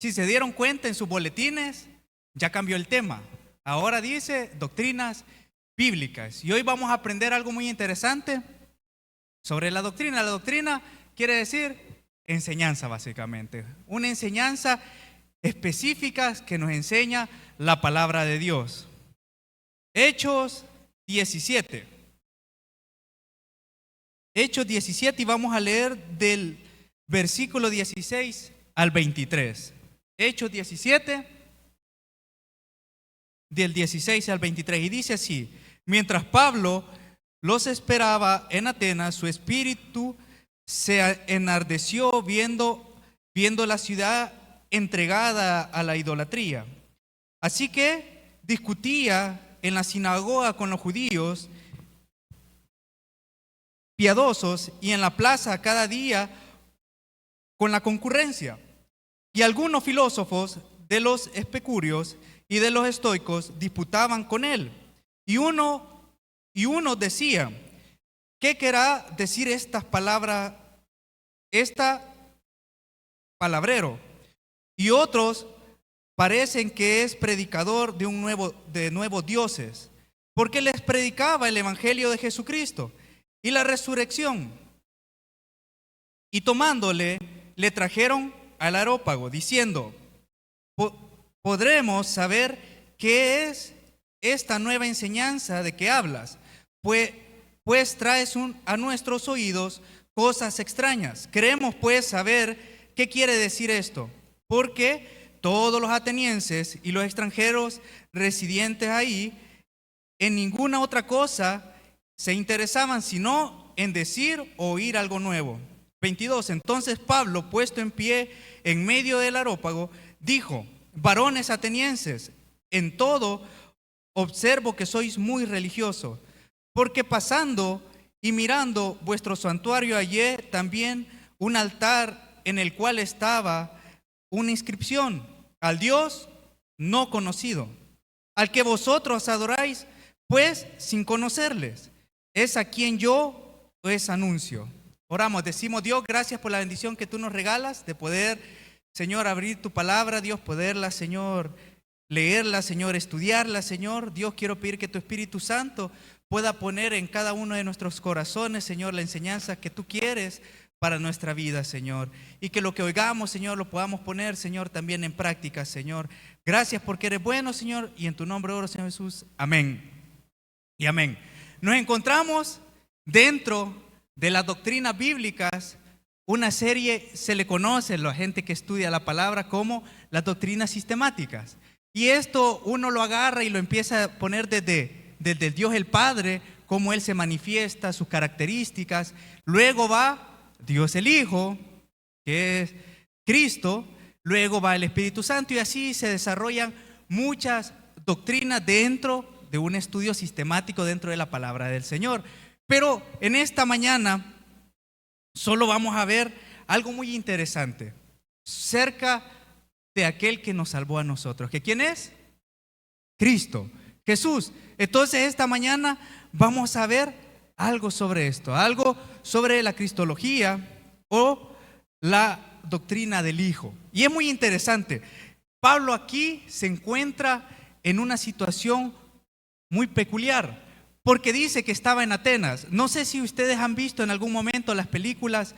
Si se dieron cuenta en sus boletines, ya cambió el tema. Ahora dice doctrinas bíblicas. Y hoy vamos a aprender algo muy interesante sobre la doctrina. La doctrina quiere decir enseñanza, básicamente. Una enseñanza específica que nos enseña la palabra de Dios. Hechos 17. Hechos 17 y vamos a leer del versículo 16 al 23. Hechos 17, del 16 al 23. Y dice así: mientras Pablo los esperaba en Atenas, su espíritu se enardeció viendo la ciudad entregada a la idolatría. Así que discutía en la sinagoga con los judíos piadosos y en la plaza cada día con la concurrencia. Y algunos filósofos de los epicúreos y de los estoicos disputaban con él. Y uno decía: ¿qué querrá decir estas palabras, esta palabrero? Y otros parecen que es predicador de nuevos dioses, porque les predicaba el evangelio de Jesucristo y la resurrección. Y tomándole, le trajeron al Areópago, diciendo: ¿podremos saber qué es esta nueva enseñanza de que hablas? Pues traes a nuestros oídos cosas extrañas. Queremos pues saber qué quiere decir esto, porque todos los atenienses y los extranjeros residentes ahí en ninguna otra cosa se interesaban sino en decir o oír algo nuevo. 22. Entonces Pablo, puesto en pie en medio del Areópago, dijo: varones atenienses, en todo observo que sois muy religiosos, porque pasando y mirando vuestro santuario hallé también un altar en el cual estaba una inscripción: al Dios no conocido, al que vosotros adoráis, pues sin conocerles. Es a quien yo os anuncio. Oramos, decimos: Dios, gracias por la bendición que tú nos regalas de poder, Señor, abrir tu palabra, Dios, poderla, Señor, leerla, Señor, estudiarla, Señor. Dios, quiero pedir que tu Espíritu Santo pueda poner en cada uno de nuestros corazones, Señor, la enseñanza que tú quieres para nuestra vida, Señor. Y que lo que oigamos, Señor, lo podamos poner, Señor, también en práctica, Señor. Gracias porque eres bueno, Señor, y en tu nombre oro, Señor Jesús. Amén y amén. Nos encontramos dentro de las doctrinas bíblicas. Una serie se le conoce a la gente que estudia la palabra como las doctrinas sistemáticas. Y esto uno lo agarra y lo empieza a poner desde Dios el Padre, cómo Él se manifiesta, sus características. Luego va Dios el Hijo, que es Cristo. Luego va el Espíritu Santo, y así se desarrollan muchas doctrinas dentro de un estudio sistemático dentro de la palabra del Señor. Pero en esta mañana solo vamos a ver algo muy interesante cerca de aquel que nos salvó a nosotros. ¿Que quién es? Cristo, Jesús. Entonces esta mañana vamos a ver algo sobre esto, algo sobre la cristología o la doctrina del Hijo. Y es muy interesante. Pablo aquí se encuentra en una situación muy peculiar, porque dice que estaba en Atenas. No sé si ustedes han visto en algún momento las películas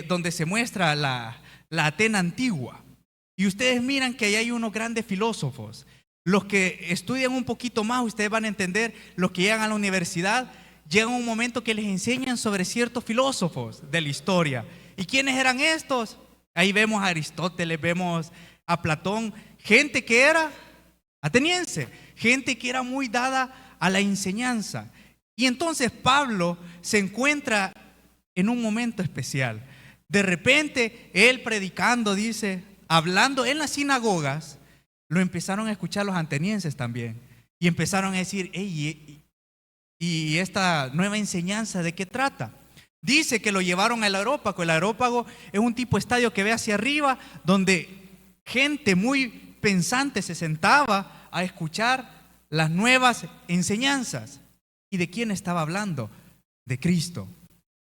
donde se muestra la Atena antigua. Y ustedes miran que ahí hay unos grandes filósofos. Los que estudian un poquito más, ustedes van a entender, los que llegan a la universidad, llega un momento que les enseñan sobre ciertos filósofos de la historia. ¿Y quiénes eran estos? Ahí vemos a Aristóteles, vemos a Platón, gente que era ateniense, gente que era muy dada a la enseñanza. Y entonces Pablo se encuentra en un momento especial. De repente, él predicando, dice, hablando en las sinagogas, lo empezaron a escuchar los atenienses también. Y empezaron a decir: hey, ¿y esta nueva enseñanza de qué trata? Dice que lo llevaron al Areópago. El Areópago es un tipo de estadio que ve hacia arriba, donde gente muy pensante se sentaba a escuchar las nuevas enseñanzas. ¿Y de quién estaba hablando? De Cristo.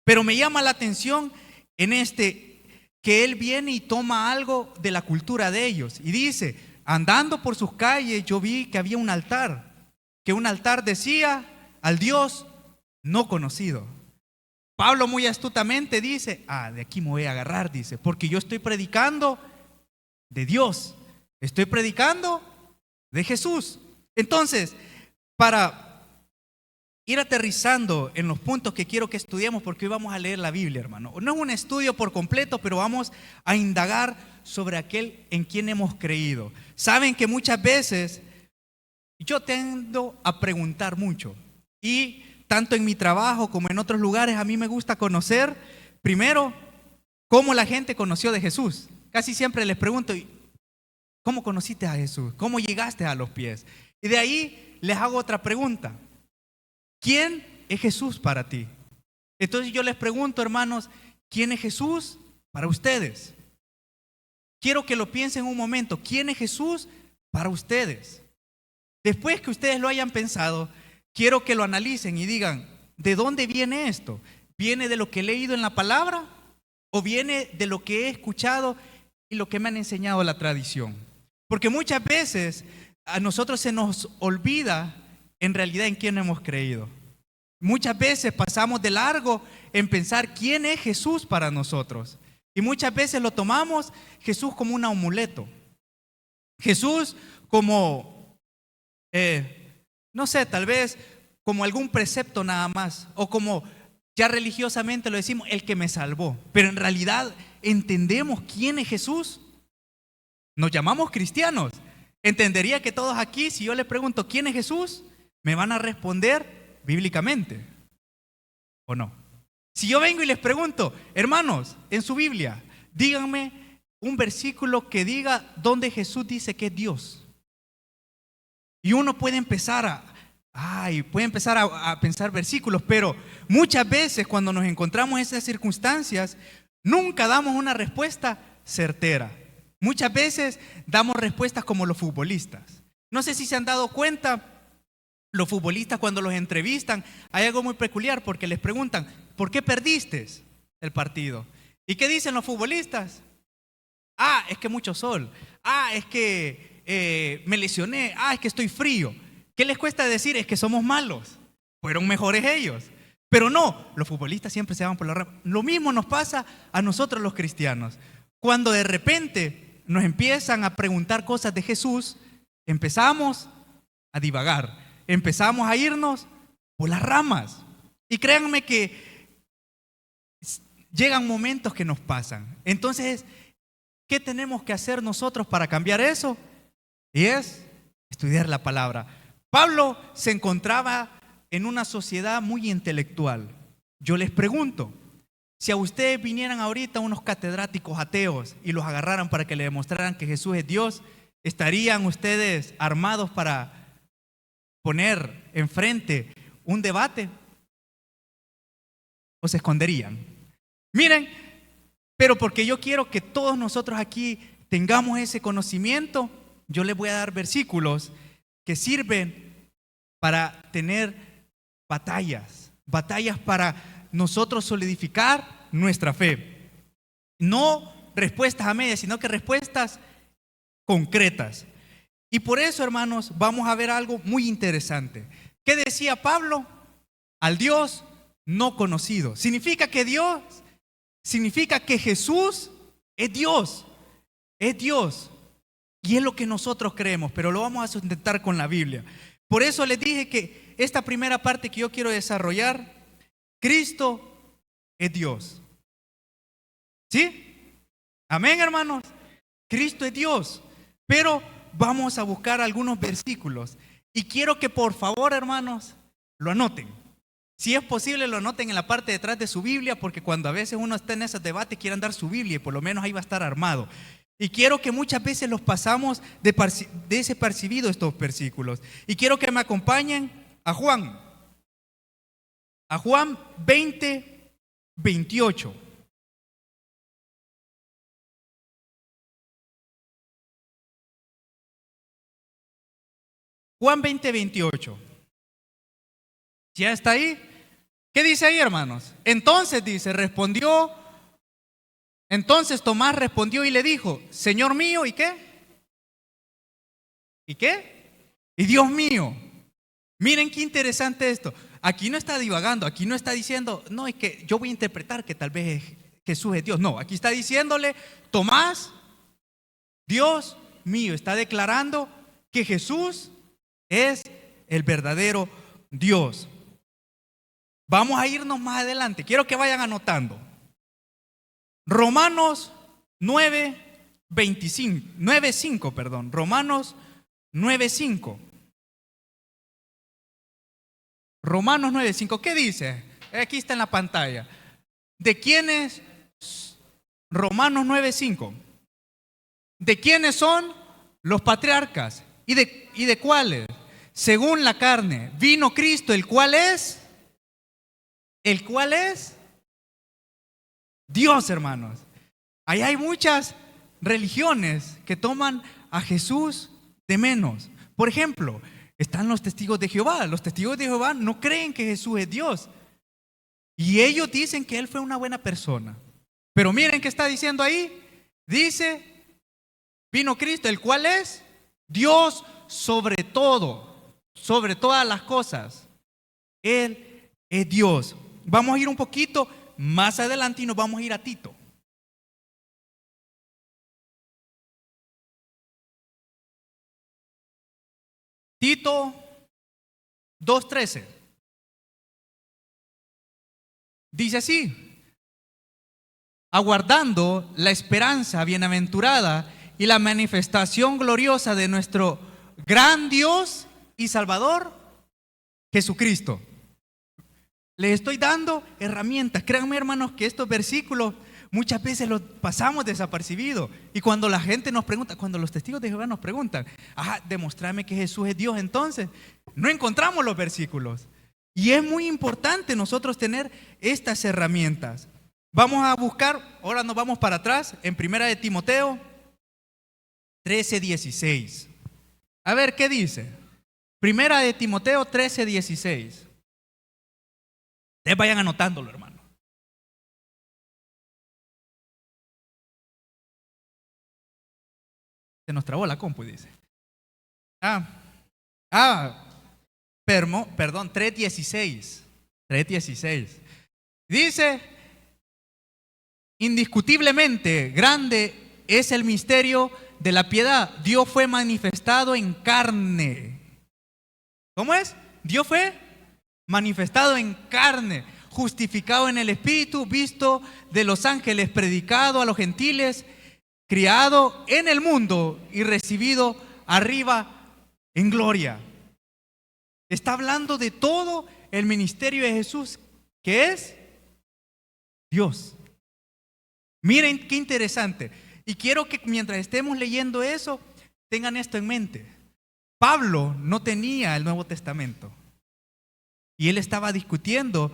Pero me llama la atención en este que él viene y toma algo de la cultura de ellos. Y dice, andando por sus calles, yo vi que había un altar, que un altar decía al Dios no conocido. Pablo muy astutamente dice, de aquí me voy a agarrar, dice, porque yo estoy predicando de Dios, estoy predicando de Jesús. Entonces, para ir aterrizando en los puntos que quiero que estudiemos, porque hoy vamos a leer la Biblia, hermano. No es un estudio por completo, pero vamos a indagar sobre aquel en quien hemos creído. Saben que muchas veces yo tiendo a preguntar mucho, y tanto en mi trabajo como en otros lugares a mí me gusta conocer primero cómo la gente conoció de Jesús. Casi siempre les pregunto, ¿cómo conociste a Jesús? ¿Cómo llegaste a los pies? Y de ahí les hago otra pregunta. ¿Quién es Jesús para ti? Entonces yo les pregunto, hermanos, ¿quién es Jesús para ustedes? Quiero que lo piensen un momento. ¿Quién es Jesús para ustedes? Después que ustedes lo hayan pensado, quiero que lo analicen y digan, ¿de dónde viene esto? ¿Viene de lo que he leído en la palabra? ¿O viene de lo que he escuchado y lo que me han enseñado la tradición? Porque muchas veces a nosotros se nos olvida en realidad en quién hemos creído. Muchas veces pasamos de largo en pensar quién es Jesús para nosotros. Y muchas veces lo tomamos Jesús como un amuleto. Jesús como, no sé, tal vez como algún precepto nada más. O como ya religiosamente lo decimos, el que me salvó. Pero en realidad entendemos quién es Jesús. Nos llamamos cristianos. Entendería que todos aquí, si yo les pregunto quién es Jesús, me van a responder bíblicamente, ¿o no? Si yo vengo y les pregunto, hermanos, en su Biblia, díganme un versículo que diga dónde Jesús dice que es Dios. Y uno puede empezar a pensar versículos, pero muchas veces cuando nos encontramos en esas circunstancias, nunca damos una respuesta certera. Muchas veces damos respuestas como los futbolistas. No sé si se han dado cuenta. Los futbolistas cuando los entrevistan hay algo muy peculiar porque les preguntan, ¿por qué perdiste el partido? ¿Y qué dicen los futbolistas? Es que mucho sol. Es que me lesioné. Es que estoy frío. ¿Qué les cuesta decir? Es que somos malos. Fueron mejores ellos. Pero no, los futbolistas siempre se van por la rama. Lo mismo nos pasa a nosotros los cristianos. Cuando de repente nos empiezan a preguntar cosas de Jesús, empezamos a divagar. Empezamos a irnos por las ramas. Y créanme que llegan momentos que nos pasan. Entonces, ¿qué tenemos que hacer nosotros para cambiar eso? Y es estudiar la palabra. Pablo se encontraba en una sociedad muy intelectual. Yo les pregunto, si a ustedes vinieran ahorita unos catedráticos ateos y los agarraran para que le demostraran que Jesús es Dios, ¿estarían ustedes armados para poner enfrente un debate? ¿O se esconderían? Miren, pero porque yo quiero que todos nosotros aquí tengamos ese conocimiento, yo les voy a dar versículos que sirven para tener batallas para nosotros solidificar nuestra fe. No respuestas a medias, sino que respuestas concretas. Y por eso, hermanos, vamos a ver algo muy interesante. ¿Qué decía Pablo? Al Dios no conocido. Significa que Jesús es Dios. Es Dios. Y es lo que nosotros creemos, pero lo vamos a sustentar con la Biblia. Por eso les dije que esta primera parte que yo quiero desarrollar, Cristo es Dios. ¿Sí? Amén, hermanos. Cristo es Dios. Pero vamos a buscar algunos versículos y quiero que por favor, hermanos, lo anoten. Si es posible, lo anoten en la parte de atrás de su Biblia, porque cuando a veces uno está en esos debates quieren dar su Biblia y por lo menos ahí va a estar armado. Y quiero que muchas veces los pasamos desapercibido estos versículos. Y quiero que me acompañen a Juan 20, 28. Juan 20, 28. ¿Ya está ahí? ¿Qué dice ahí, hermanos? Entonces dice, respondió Entonces Tomás respondió y le dijo: Señor mío, ¿y qué? ¿Y qué? Y Dios mío. Miren qué interesante esto. Aquí no está divagando, aquí no está diciendo, no, es que yo voy a interpretar que tal vez Jesús es Dios. No, aquí está diciéndole: Tomás, Dios mío. Está declarando que Jesús es el verdadero Dios. Vamos a irnos más adelante. Quiero que vayan anotando. Romanos 9:5, perdón. Romanos 9:5. Romanos 9:5. ¿Qué dice? Aquí está en la pantalla. ¿De quiénes? Romanos 9:5. ¿De quiénes son los patriarcas? ¿Y de cuáles? Según la carne, vino Cristo, el cual es Dios, hermanos. Ahí hay muchas religiones que toman a Jesús de menos. Por ejemplo, están los testigos de Jehová. Los testigos de Jehová no creen que Jesús es Dios. Y ellos dicen que Él fue una buena persona. Pero miren qué está diciendo ahí. Dice, vino Cristo, el cual es Dios sobre todo, sobre todas las cosas. Él es Dios. Vamos a ir un poquito más adelante y nos vamos a ir a Tito. Tito 2:13. Dice así: aguardando la esperanza bienaventurada y la manifestación gloriosa de nuestro gran Dios y Salvador, Jesucristo. Les estoy dando herramientas. Créanme, hermanos, que estos versículos muchas veces los pasamos desapercibidos. Y cuando la gente nos pregunta, cuando los testigos de Jehová nos preguntan, demostrame que Jesús es Dios, entonces no encontramos los versículos. Y es muy importante nosotros tener estas herramientas. Vamos a buscar, ahora nos vamos para atrás, en 1 de Timoteo 13:16. A ver, ¿qué dice? 1 de Timoteo 13:16. Ustedes vayan anotándolo, hermano. Se nos trabó la compu, dice. Perdón, 3:16. 3:16. Dice: indiscutiblemente grande es el misterio de la piedad. Dios fue manifestado en carne. ¿Cómo es? Dios fue manifestado en carne, justificado en el Espíritu, visto de los ángeles, predicado a los gentiles, criado en el mundo y recibido arriba en gloria. Está hablando de todo el ministerio de Jesús, que es Dios. Miren qué interesante. Y quiero que mientras estemos leyendo eso, tengan esto en mente. Pablo no tenía el Nuevo Testamento. Y él estaba discutiendo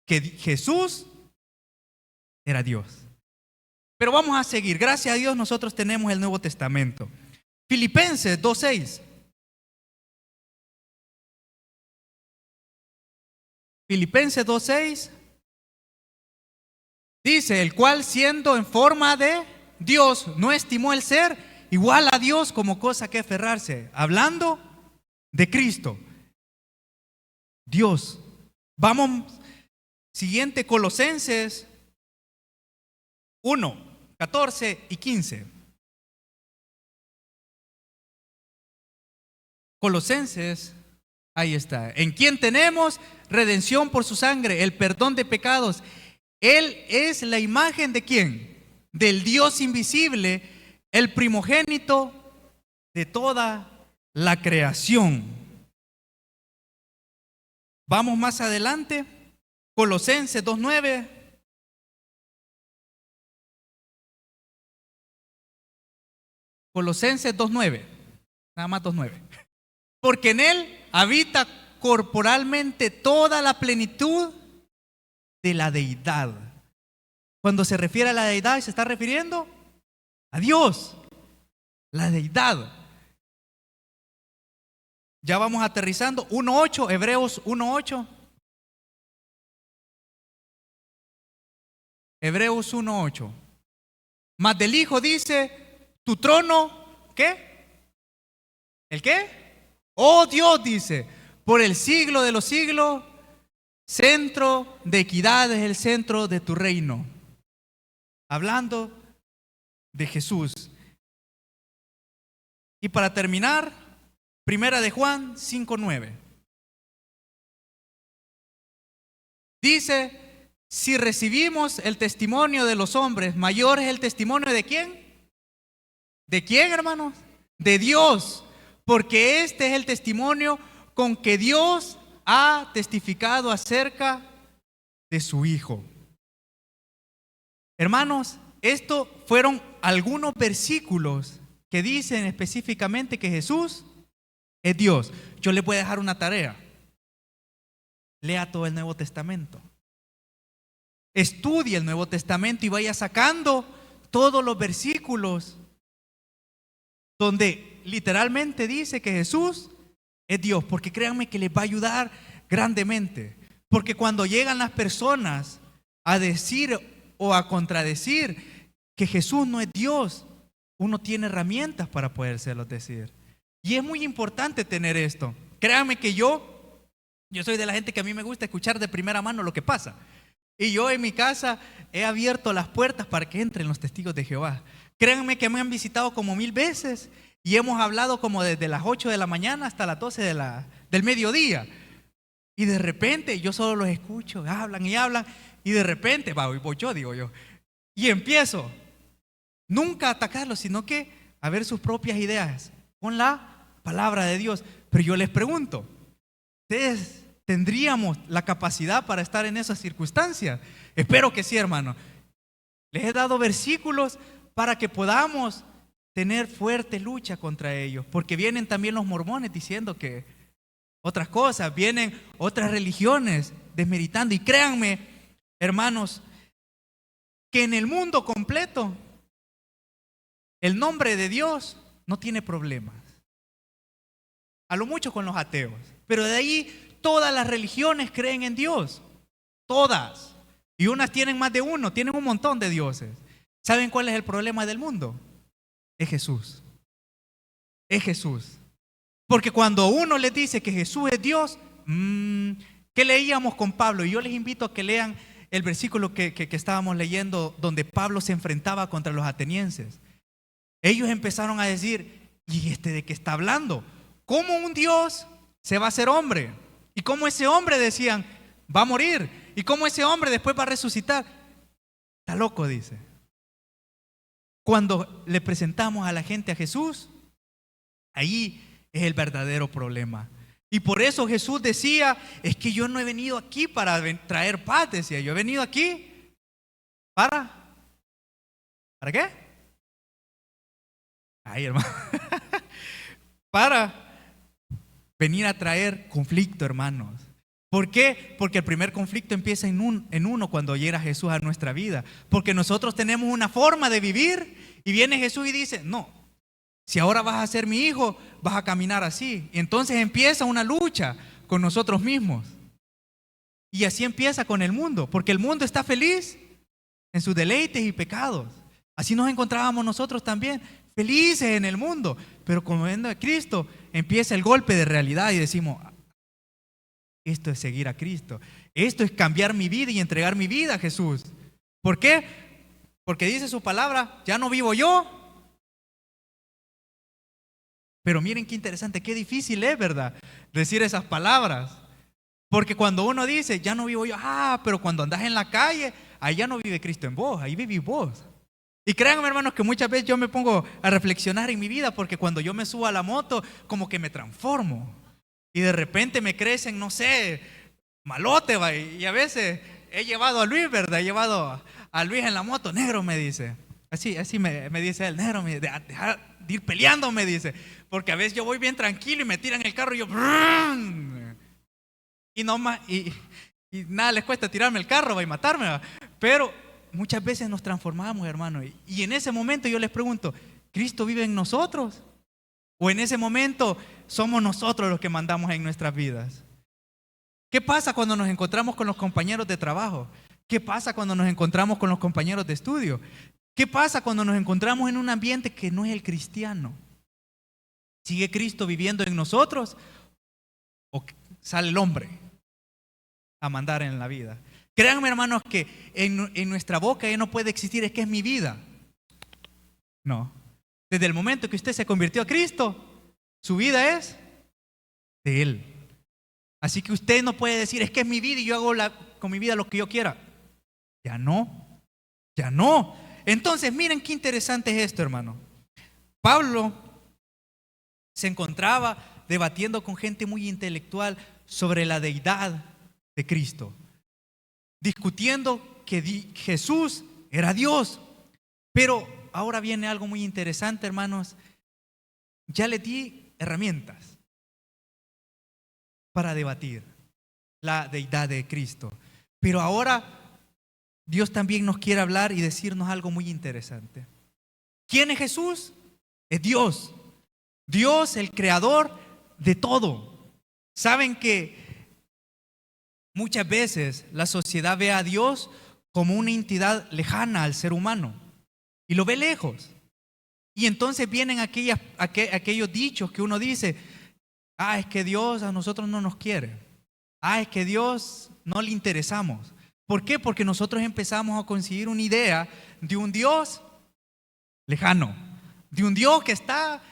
que Jesús era Dios. Pero vamos a seguir. Gracias a Dios nosotros tenemos el Nuevo Testamento. Filipenses 2:6. Filipenses 2:6. Dice: el cual siendo en forma de Dios, no estimó el ser igual a Dios como cosa que aferrarse. Hablando de Cristo. Dios. Vamos, siguiente, Colosenses 1:14 y 15. Colosenses, ahí está. En quien tenemos redención por su sangre, el perdón de pecados. Él es la imagen de ¿quién? Del Dios invisible, el primogénito de toda la creación. Vamos más adelante, Colosenses 2:9. Colosenses 2:9. Nada más 2:9. Porque en él habita corporalmente toda la plenitud de la deidad. Cuando se refiere a la deidad, se está refiriendo a Dios, la deidad. Ya vamos aterrizando. 1:8, Hebreos 1:8. Hebreos 1:8. Mas del Hijo dice, tu trono, ¿qué? ¿El qué? Oh Dios, dice, por el siglo de los siglos, centro de equidad es el centro de tu reino. Hablando de Jesús. Y para terminar, Primera de Juan 5:9. Dice, si recibimos el testimonio de los hombres, mayor es el testimonio de ¿quién? ¿De quién, hermanos? De Dios, porque este es el testimonio con que Dios ha testificado acerca de su Hijo. Hermanos, estos fueron algunos versículos que dicen específicamente que Jesús es Dios. Yo les voy a dejar una tarea. Lea todo el Nuevo Testamento. Estudie el Nuevo Testamento y vaya sacando todos los versículos donde literalmente dice que Jesús es Dios. Porque créanme que les va a ayudar grandemente. Porque cuando llegan las personas a decir o a contradecir que Jesús no es Dios, uno tiene herramientas para podérselos decir. Y es muy importante tener esto. Créanme que yo soy de la gente que a mí me gusta escuchar de primera mano lo que pasa. Y yo en mi casa he abierto las puertas para que entren los testigos de Jehová. Créanme que me han visitado como 1000 veces y hemos hablado como desde las 8 de la mañana hasta las 12 del mediodía. Y de repente yo solo los escucho, hablan y hablan. Y de repente, voy yo, digo yo, y empiezo nunca a atacarlos, sino que a ver sus propias ideas con la palabra de Dios. Pero yo les pregunto, ¿ustedes tendríamos la capacidad para estar en esas circunstancias? Espero que sí, hermano. Les he dado versículos para que podamos tener fuerte lucha contra ellos, porque vienen también los mormones diciendo que otras cosas, vienen otras religiones desmeritando. Y créanme, hermanos, que en el mundo completo el nombre de Dios no tiene problemas. A lo mucho con los ateos, pero de ahí todas las religiones creen en Dios, todas. Y unas tienen más de uno, tienen un montón de dioses. ¿Saben cuál es el problema del mundo? Es Jesús. Es Jesús. Porque cuando uno les dice que Jesús es Dios, ¿qué leíamos con Pablo? Y yo les invito a que lean el versículo que estábamos leyendo, donde Pablo se enfrentaba contra los atenienses. Ellos empezaron a decir, ¿y este de qué está hablando? ¿Cómo un Dios se va a hacer hombre? ¿Y cómo ese hombre, decían, va a morir? ¿Y cómo ese hombre después va a resucitar? Está loco, dice. Cuando le presentamos a la gente a Jesús, ahí es el verdadero problema. Y por eso Jesús decía, es que yo no he venido aquí para traer paz, decía, yo he venido aquí ¿para qué? Ay, hermano. Para venir a traer conflicto, hermanos. ¿Por qué? Porque el primer conflicto empieza en uno cuando llega Jesús a nuestra vida. Porque nosotros tenemos una forma de vivir y viene Jesús y dice, no, si ahora vas a ser mi hijo, vas a caminar así. Y entonces empieza una lucha con nosotros mismos. Y así empieza con el mundo, porque el mundo está feliz en sus deleites y pecados. Así nos encontrábamos nosotros también, felices en el mundo. Pero como viendo a Cristo, empieza el golpe de realidad y decimos, esto es seguir a Cristo. Esto es cambiar mi vida y entregar mi vida a Jesús. ¿Por qué? Porque dice su palabra, ya no vivo yo. Pero miren qué interesante, qué difícil es, ¿verdad? Decir esas palabras. Porque cuando uno dice, ya no vivo yo, pero cuando andas en la calle, ahí ya no vive Cristo en vos, ahí vivís vos. Y créanme, hermanos, que muchas veces yo me pongo a reflexionar en mi vida, porque cuando yo me subo a la moto, como que me transformo. Y de repente me crecen, no sé, malote, va. Y a veces he llevado a Luis, ¿verdad? He llevado a Luis en la moto, negro, me dice. Así me dice él, negro, deja de ir peleando, me dice. Porque a veces yo voy bien tranquilo y me tiran el carro y yo, y no más, y nada les cuesta tirarme el carro, va, y matarme, va. Pero muchas veces nos transformamos, hermano. Y en ese momento yo les pregunto, ¿Cristo vive en nosotros? ¿O en ese momento somos nosotros los que mandamos en nuestras vidas? ¿Qué pasa cuando nos encontramos con los compañeros de trabajo? ¿Qué pasa cuando nos encontramos con los compañeros de estudio? ¿Qué pasa cuando nos encontramos en un ambiente que no es el cristiano? ¿Sigue Cristo viviendo en nosotros o sale el hombre a mandar en la vida? Créanme, hermanos, que en nuestra boca ya no puede existir es que es mi vida. No. Desde el momento que usted se convirtió a Cristo, su vida es de Él. Así que usted no puede decir es que es mi vida y yo hago con mi vida lo que yo quiera. Ya no. Ya no. Entonces, miren qué interesante es esto, hermano. Pablo se encontraba debatiendo con gente muy intelectual sobre la deidad de Cristo, discutiendo que Jesús era Dios. Pero ahora viene algo muy interesante, hermanos. Ya les di herramientas para debatir la deidad de Cristo. Pero ahora Dios también nos quiere hablar y decirnos algo muy interesante. ¿Quién es Jesús? Es Dios. Dios, el creador de todo. Saben que muchas veces la sociedad ve a Dios como una entidad lejana al ser humano y lo ve lejos. Y entonces vienen aquellos dichos que uno dice, es que Dios a nosotros no nos quiere. Es que Dios no le interesamos. ¿Por qué? Porque nosotros empezamos a conseguir una idea de un Dios lejano, de un Dios que está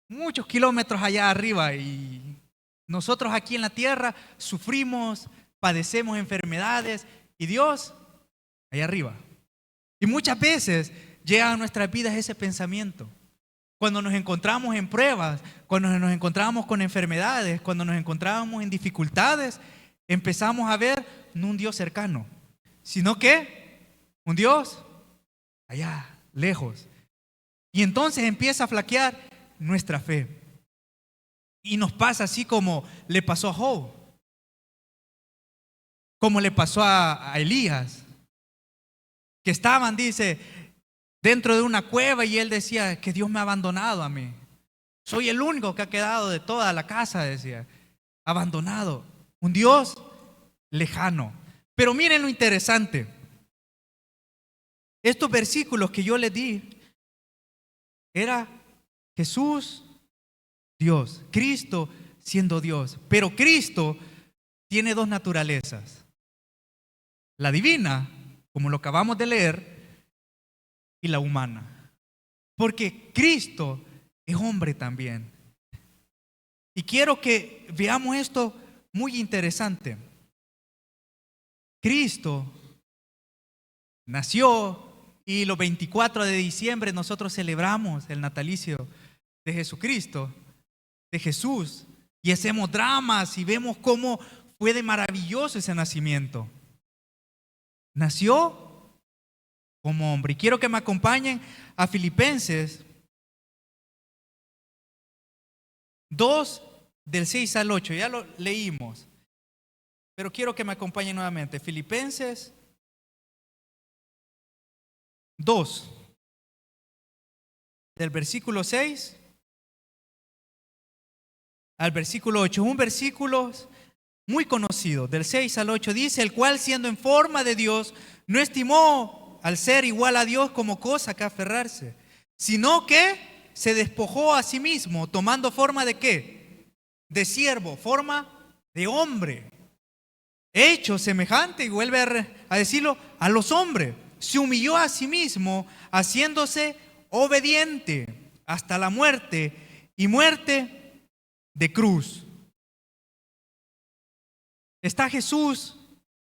muchos kilómetros allá arriba y nosotros aquí en la tierra sufrimos, padecemos enfermedades y Dios allá arriba. Y muchas veces llega a nuestras vidas ese pensamiento. Cuando nos encontramos en pruebas, cuando nos encontramos con enfermedades, cuando nos encontramos en dificultades, empezamos a ver no un Dios cercano, sino que un Dios allá, lejos. Y entonces empieza a flaquear nuestra fe. Y nos pasa así como le pasó a Job, como le pasó a Elías, que estaban, dice, dentro de una cueva y él decía que Dios me ha abandonado a mí. Soy el único que ha quedado de toda la casa, decía, abandonado. Un Dios lejano. Pero miren lo interesante. Estos versículos que yo les di, era Jesús, Dios, Cristo siendo Dios. Pero Cristo tiene dos naturalezas. La divina, como lo acabamos de leer, y la humana. Porque Cristo es hombre también. Y quiero que veamos esto muy interesante. Cristo nació y los 24 de diciembre nosotros celebramos el natalicio de Jesucristo, de Jesús, y hacemos dramas y vemos cómo fue de maravilloso ese nacimiento. Nació como hombre. Y quiero que me acompañen a Filipenses 2, del 6 al 8. Ya lo leímos, pero quiero que me acompañen nuevamente. Filipenses 2, del versículo 6 al versículo 8. Un versículo muy conocido, del 6 al 8. Dice, el cual siendo en forma de Dios, no estimó al ser igual a Dios como cosa que aferrarse, sino que se despojó a sí mismo, tomando forma de ¿qué? De siervo, forma de hombre, hecho semejante, y vuelve a decirlo, a los hombres. Se humilló a sí mismo, haciéndose obediente hasta la muerte, y muerte de cruz. Está Jesús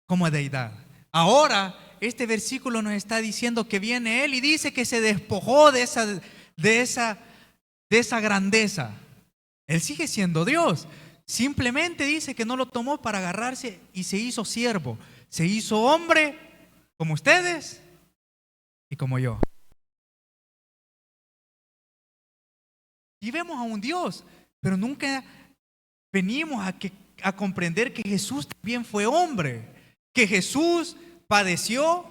como deidad. Ahora, este versículo nos está diciendo que viene Él y dice que se despojó de esa grandeza. Él sigue siendo Dios. Simplemente dice que no lo tomó para agarrarse y se hizo siervo. Se hizo hombre como ustedes y como yo. Y vemos a un Dios, pero nunca venimos a comprender que Jesús también fue hombre, que Jesús padeció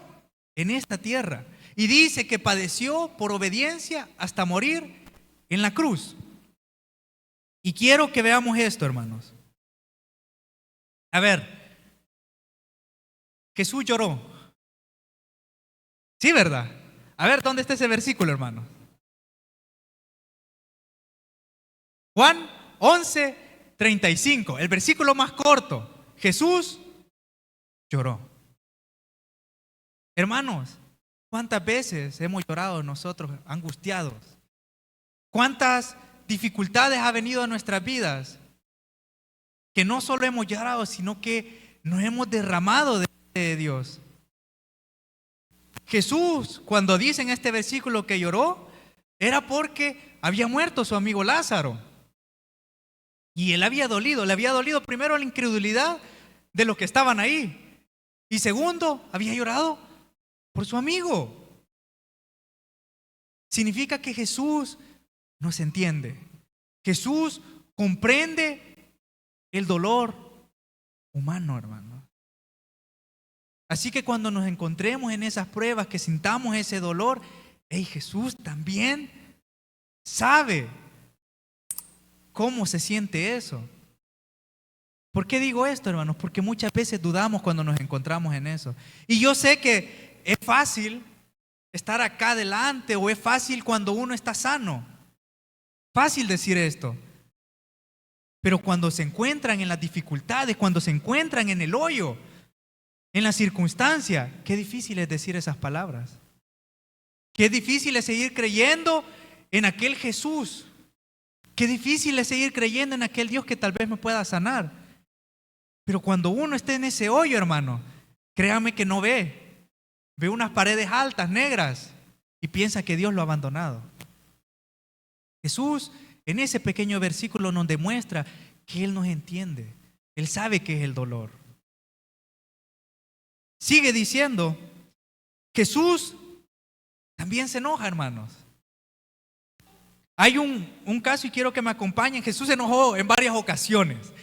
en esta tierra. Y dice que padeció por obediencia hasta morir en la cruz. Y quiero que veamos esto, hermanos. A ver, Jesús lloró. Sí, ¿verdad? A ver, ¿dónde está ese versículo, hermano? Juan 11:35, el versículo más corto. Jesús lloró. Hermanos, ¿cuántas veces hemos llorado nosotros angustiados? ¿Cuántas dificultades ha venido a nuestras vidas? Que no solo hemos llorado, sino que nos hemos derramado de Dios. Jesús, cuando dice en este versículo que lloró, era porque había muerto su amigo Lázaro. Y él le había dolido primero la incredulidad de los que estaban ahí. Y segundo, había llorado por su amigo. Significa que Jesús nos entiende. Jesús comprende el dolor humano, hermano. Así que cuando nos encontremos en esas pruebas, que sintamos ese dolor, Jesús también sabe cómo se siente eso. ¿Por qué digo esto, hermanos? Porque muchas veces dudamos cuando nos encontramos en eso. Y yo sé que es fácil estar acá adelante, o es fácil cuando uno está sano. Fácil decir esto. Pero cuando se encuentran en las dificultades, cuando se encuentran en el hoyo, en la circunstancia, qué difícil es decir esas palabras. Qué difícil es seguir creyendo en aquel Jesús. Qué difícil es seguir creyendo en aquel Dios que tal vez me pueda sanar. Pero cuando uno esté en ese hoyo, hermano, créame que no ve. Ve unas paredes altas, negras, y piensa que Dios lo ha abandonado. Jesús, en ese pequeño versículo, nos demuestra que Él nos entiende. Él sabe qué es el dolor. Sigue diciendo, Jesús también se enoja, hermanos. Hay un caso y quiero que me acompañen. Jesús se enojó en varias ocasiones,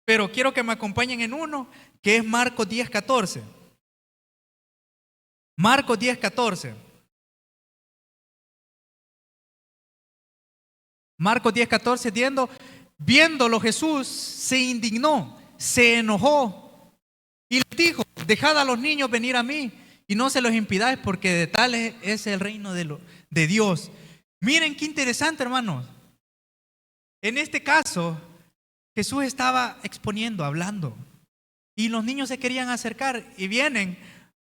pero quiero que me acompañen en uno, que es Marcos 10:14. Marcos 10:14. Marcos 10:14, viéndolo Jesús se indignó, se enojó y les dijo: dejad a los niños venir a mí y no se los impidáis, porque de tales es el reino de Dios. Miren qué interesante, hermanos. En este caso, Jesús estaba exponiendo, hablando, y los niños se querían acercar, y vienen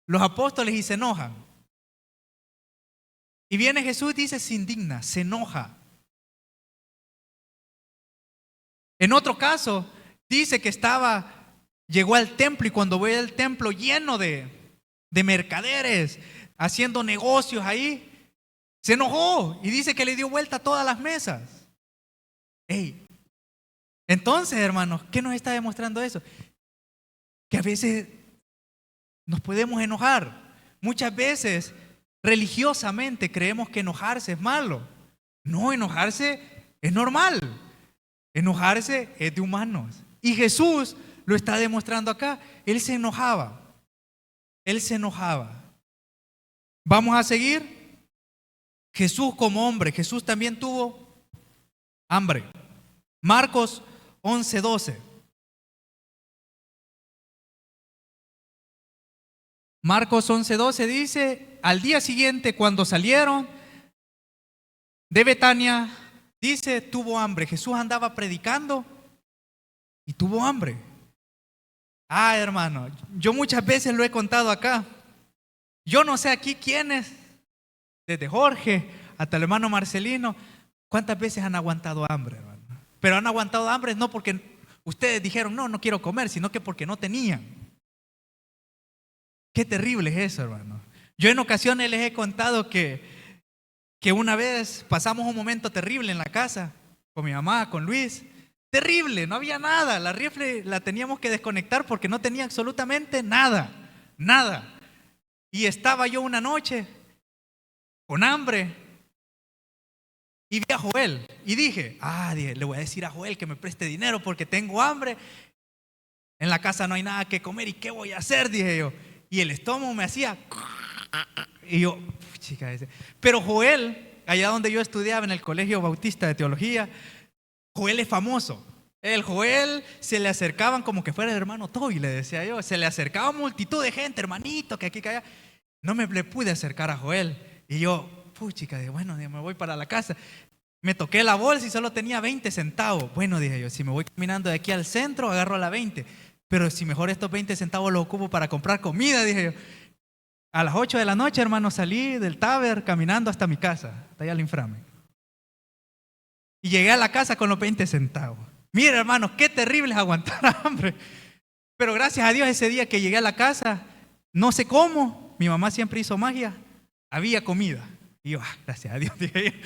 los apóstoles y se enojan. Y viene Jesús, dice, se indigna, se enoja. En otro caso, dice que llegó al templo, y cuando ve el templo lleno de mercaderes, haciendo negocios ahí, se enojó y dice que le dio vuelta a todas las mesas. Entonces, hermanos, ¿qué nos está demostrando eso? Que a veces nos podemos enojar. Muchas veces, religiosamente, creemos que enojarse es malo. No, enojarse es normal. Enojarse es de humanos. Y Jesús lo está demostrando acá. Él se enojaba. Él se enojaba. Vamos a seguir. Jesús como hombre, Jesús también tuvo hambre. Marcos 11:12. Marcos 11:12 dice: al día siguiente, cuando salieron de Betania, dice, tuvo hambre. Jesús andaba predicando y tuvo hambre. Hermano, yo muchas veces lo he contado acá. Yo no sé aquí quiénes, desde Jorge hasta el hermano Marcelino, cuántas veces han aguantado hambre, hermano. Pero han aguantado hambre no porque ustedes dijeron, no quiero comer, sino que porque no tenían. Qué terrible es eso, hermano. Yo en ocasiones les he contado que una vez pasamos un momento terrible en la casa, con mi mamá, con Luis. Terrible, no había nada. La rifle la teníamos que desconectar porque no tenía absolutamente nada. Nada. Y estaba yo una noche con hambre y vi a Joel y dije, le voy a decir a Joel que me preste dinero porque tengo hambre. En la casa no hay nada que comer y ¿qué voy a hacer? Dije yo. Y el estómago me hacía. Y yo, chica, pero Joel, allá donde yo estudiaba en el Colegio Bautista de Teología, Joel es famoso. El Joel se le acercaban como que fuera el hermano Toby, le decía yo. Se le acercaba multitud de gente, hermanito, que aquí, que allá. No me le pude acercar a Joel. Y yo, puchica, bueno, me voy para la casa. Me toqué la bolsa y solo tenía 20 centavos. Bueno, dije yo, si me voy caminando de aquí al centro, agarro la 20. Pero si mejor estos 20 centavos los ocupo para comprar comida, dije yo. A las 8 de la noche, hermano, salí del Taber caminando hasta mi casa, hasta allá al inframe. Y llegué a la casa con los 20 centavos. Mira, hermano, qué terrible es aguantar hambre. Pero gracias a Dios ese día que llegué a la casa, no sé cómo, mi mamá siempre hizo magia, había comida. Y yo, gracias a Dios, dije yo.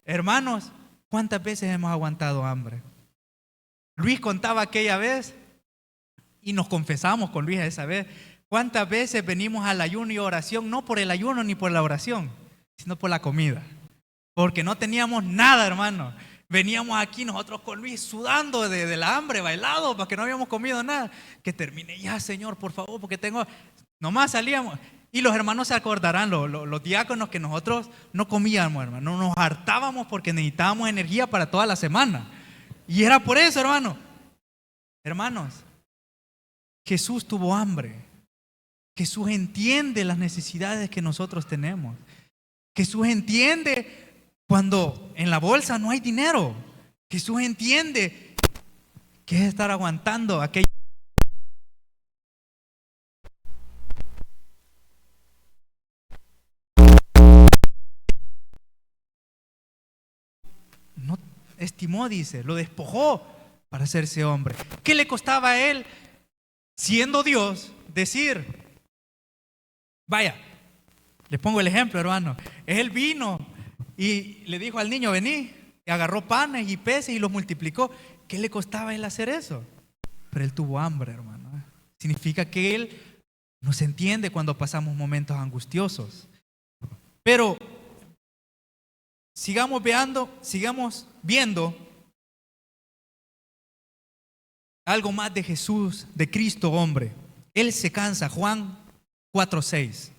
Hermanos, ¿cuántas veces hemos aguantado hambre? Luis contaba aquella vez y nos confesamos con Luis esa vez. ¿Cuántas veces venimos al ayuno y oración? No por el ayuno ni por la oración, sino por la comida. Porque no teníamos nada, hermano. Veníamos aquí nosotros con Luis sudando de la hambre, bailado, porque no habíamos comido nada. Que termine ya, Señor, por favor, porque tengo... Nomás salíamos. Y los hermanos se acordarán, los diáconos, que nosotros no comíamos, hermano. Nos hartábamos porque necesitábamos energía para toda la semana. Y era por eso, hermano. Hermanos, Jesús tuvo hambre. Jesús entiende las necesidades que nosotros tenemos. Jesús entiende cuando en la bolsa no hay dinero. Jesús entiende que es estar aguantando aquello. No estimó, dice, lo despojó para hacerse hombre. ¿Qué le costaba a él, siendo Dios, decir, vaya, les pongo el ejemplo, hermano, él vino y le dijo al niño, vení, y agarró panes y peces y los multiplicó? ¿Qué le costaba a él hacer eso? Pero él tuvo hambre, hermano. Significa que él nos entiende cuando pasamos momentos angustiosos. Pero sigamos viendo algo más de Jesús, de Cristo hombre. Él se cansa. Juan 4:6.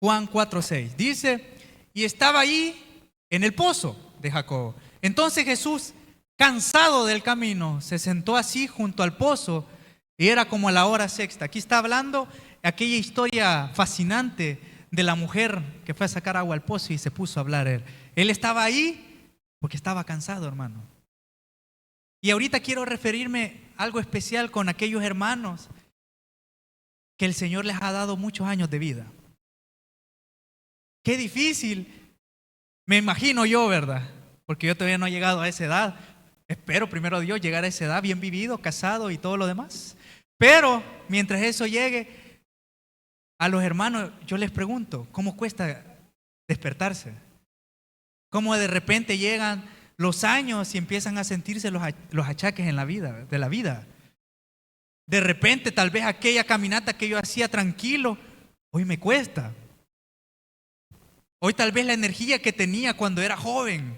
Juan 4:6 dice, y estaba ahí en el pozo de Jacob. Entonces Jesús, cansado del camino, se sentó así junto al pozo, y era como a la hora sexta. Aquí está hablando aquella historia fascinante de la mujer que fue a sacar agua al pozo y se puso a hablar él. Él estaba ahí porque estaba cansado, hermano. Y ahorita quiero referirme a algo especial con aquellos hermanos que el Señor les ha dado muchos años de vida. Qué difícil, me imagino yo, ¿verdad? Porque yo todavía no he llegado a esa edad. Espero primero Dios llegar a esa edad, bien vivido, casado y todo lo demás. Pero mientras eso llegue, a los hermanos yo les pregunto, ¿cómo cuesta despertarse? ¿Cómo de repente llegan los años y empiezan a sentirse los achaques en la vida, de la vida? De repente tal vez aquella caminata que yo hacía tranquilo, hoy me cuesta. Hoy tal vez la energía que tenía cuando era joven,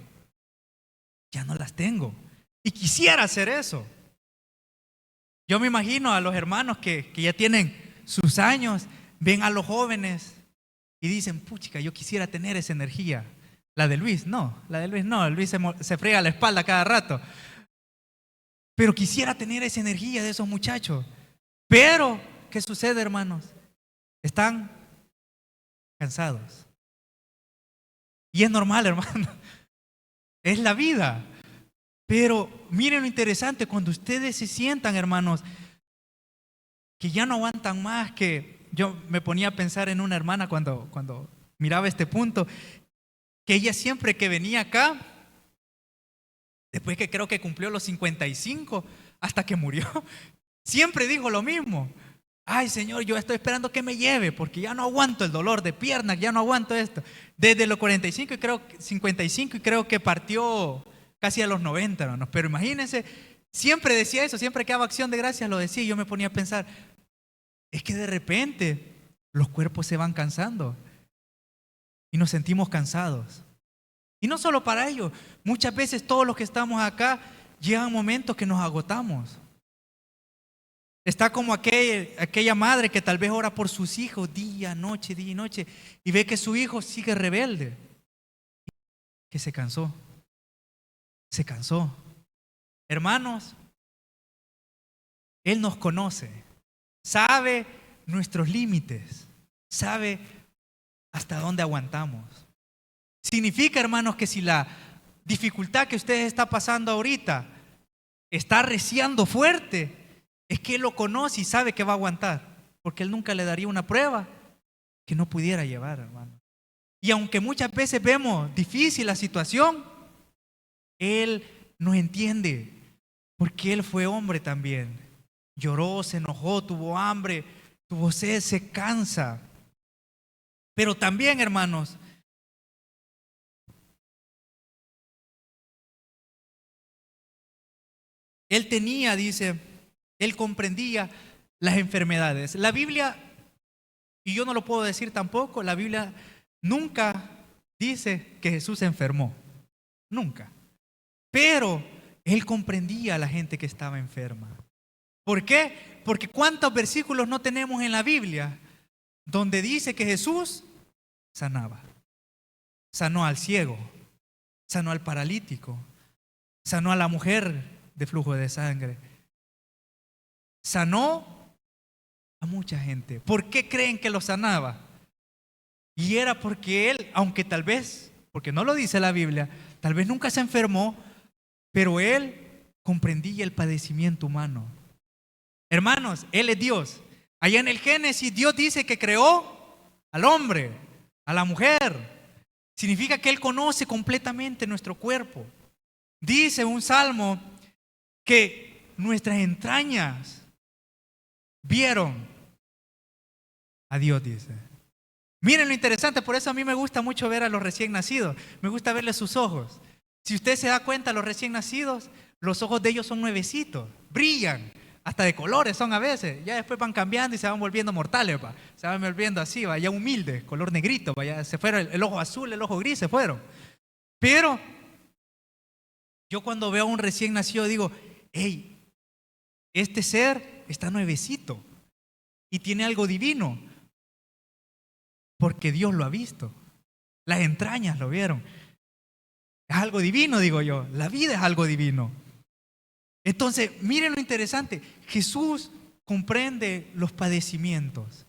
ya no las tengo. Y quisiera hacer eso. Yo me imagino a los hermanos que ya tienen sus años, ven a los jóvenes y dicen, puchica, yo quisiera tener esa energía. La de Luis no, Luis se friega la espalda cada rato. Pero quisiera tener esa energía de esos muchachos. Pero, ¿qué sucede, hermanos? Están cansados. Y es normal, hermano. Es la vida. Pero miren lo interesante, cuando ustedes se sientan, hermanos, que ya no aguantan más, que yo me ponía a pensar en una hermana cuando miraba este punto, que ella siempre que venía acá, después que creo que cumplió los 55, hasta que murió, siempre dijo lo mismo. Ay, Señor, yo estoy esperando que me lleve porque ya no aguanto el dolor de piernas, ya no aguanto esto. Desde los 45 y creo 55 y creo que partió casi a los 90, hermanos. Pero imagínense, siempre decía eso, siempre que daba acción de gracias lo decía y yo me ponía a pensar, es que de repente los cuerpos se van cansando y nos sentimos cansados. Y no solo para ello, muchas veces todos los que estamos acá llegan momentos que nos agotamos. Está como aquella madre que tal vez ora por sus hijos día y noche y ve que su hijo sigue rebelde, que se cansó. Hermanos, Él nos conoce, sabe nuestros límites, sabe hasta dónde aguantamos. Significa, hermanos, que si la dificultad que usted está pasando ahorita está arreciando fuerte, es que Él lo conoce y sabe que va a aguantar, porque Él nunca le daría una prueba que no pudiera llevar, hermano. Y aunque muchas veces vemos difícil la situación, Él nos entiende, porque Él fue hombre también. Lloró, se enojó, tuvo hambre, tuvo sed, se cansa. Pero también, hermanos, Él tenía, dice, Él comprendía las enfermedades. La Biblia, y yo no lo puedo decir tampoco, la Biblia nunca dice que Jesús se enfermó. Nunca. Pero Él comprendía a la gente que estaba enferma. ¿Por qué? Porque ¿cuántos versículos no tenemos en la Biblia donde dice que Jesús sanaba? Sanó al ciego, sanó al paralítico, sanó a la mujer de flujo de sangre, sanó a mucha gente. ¿Por qué creen que lo sanaba? Y era porque Él, aunque tal vez, porque no lo dice la Biblia, tal vez nunca se enfermó, pero Él comprendía el padecimiento humano. Hermanos, Él es Dios. Allá en el Génesis, Dios dice que creó al hombre, a la mujer. Significa que Él conoce completamente nuestro cuerpo. Dice un salmo que nuestras entrañas vieron a Dios, dice. Miren lo interesante, por eso a mí me gusta mucho ver a los recién nacidos. Me gusta verles sus ojos. Si usted se da cuenta, los recién nacidos, los ojos de ellos son nuevecitos, brillan. Hasta de colores son a veces. Ya después van cambiando y se van volviendo mortales. Se van volviendo así, ya humildes, color negrito. Ya se fueron el ojo azul, el ojo gris, se fueron. Pero yo cuando veo a un recién nacido digo, hey, este ser está nuevecito y tiene algo divino. Porque Dios lo ha visto. Las entrañas lo vieron. Es algo divino, digo yo. La vida es algo divino. Entonces, miren lo interesante. Jesús comprende los padecimientos.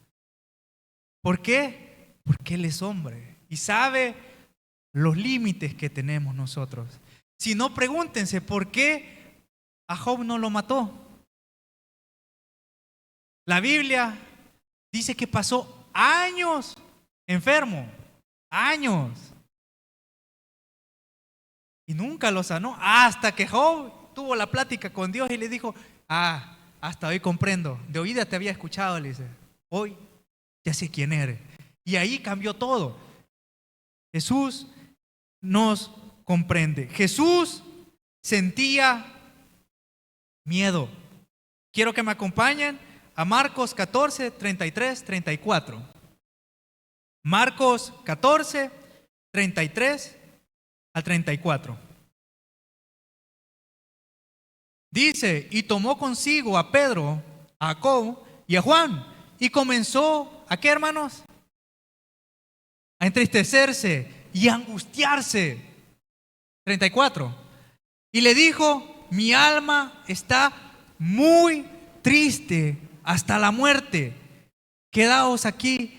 ¿Por qué? Porque Él es hombre y sabe los límites que tenemos nosotros. Si no, pregúntense, ¿por qué a Job no lo mató? La Biblia dice que pasó años enfermo, años. Y nunca lo sanó, hasta que Job tuvo la plática con Dios y le dijo, hasta hoy comprendo, de oída te había escuchado, le dice, hoy ya sé quién eres. Y ahí cambió todo. Jesús nos comprende. Jesús sentía miedo. Quiero que me acompañen a Marcos 14, 33, 34. Marcos 14, 33 al 34. Dice, y tomó consigo a Pedro, a Jacob y a Juan, y comenzó, ¿a qué, hermanos? A entristecerse y a angustiarse. 34. Y le dijo, mi alma está muy triste hasta la muerte. Quedaos aquí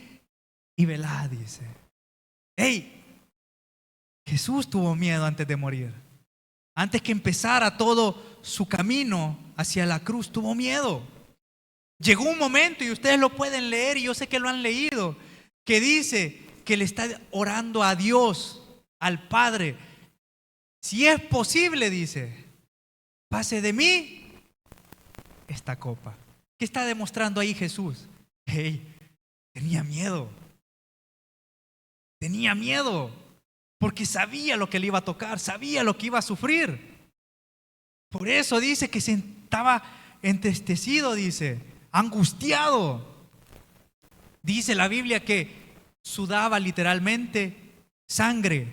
y velad, dice. Hey, Jesús tuvo miedo antes de morir. Antes que empezara todo su camino hacia la cruz, tuvo miedo. Llegó un momento, y ustedes lo pueden leer, y yo sé que lo han leído, que dice que le está orando a Dios, al Padre. Si es posible, dice, pase de mí esta copa. ¿Qué está demostrando ahí Jesús? Hey, tenía miedo. Tenía miedo. Porque sabía lo que le iba a tocar, sabía lo que iba a sufrir. Por eso dice que se estaba entristecido, dice, angustiado. Dice la Biblia que sudaba literalmente sangre.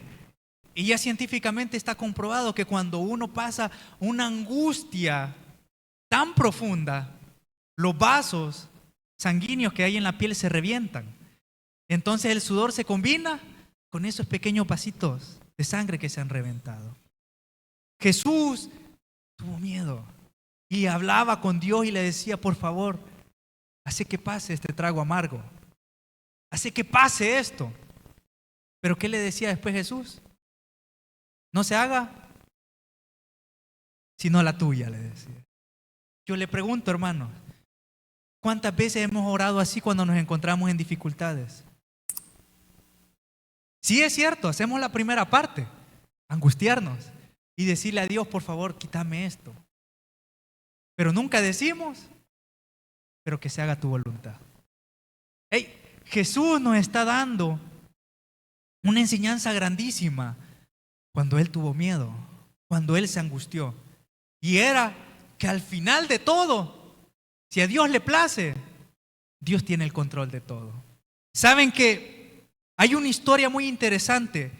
Y ya científicamente está comprobado que cuando uno pasa una angustia tan profunda, los vasos sanguíneos que hay en la piel se revientan. Entonces el sudor se combina con esos pequeños vasitos de sangre que se han reventado. Jesús tuvo miedo y hablaba con Dios y le decía, por favor, hace que pase este trago amargo. hace que pase esto. Pero ¿qué le decía después Jesús? No se haga sino la tuya, le decía. Yo le pregunto, hermano, ¿cuántas veces hemos orado así cuando nos encontramos en dificultades? Sí, es cierto, hacemos la primera parte, angustiarnos y decirle a Dios, por favor, quítame esto. Pero nunca decimos, pero que se haga tu voluntad. Hey, Jesús nos está dando una enseñanza grandísima cuando Él tuvo miedo, cuando Él se angustió. Y era que al final de todo, si a Dios le place, Dios tiene el control de todo. ¿Saben que hay una historia muy interesante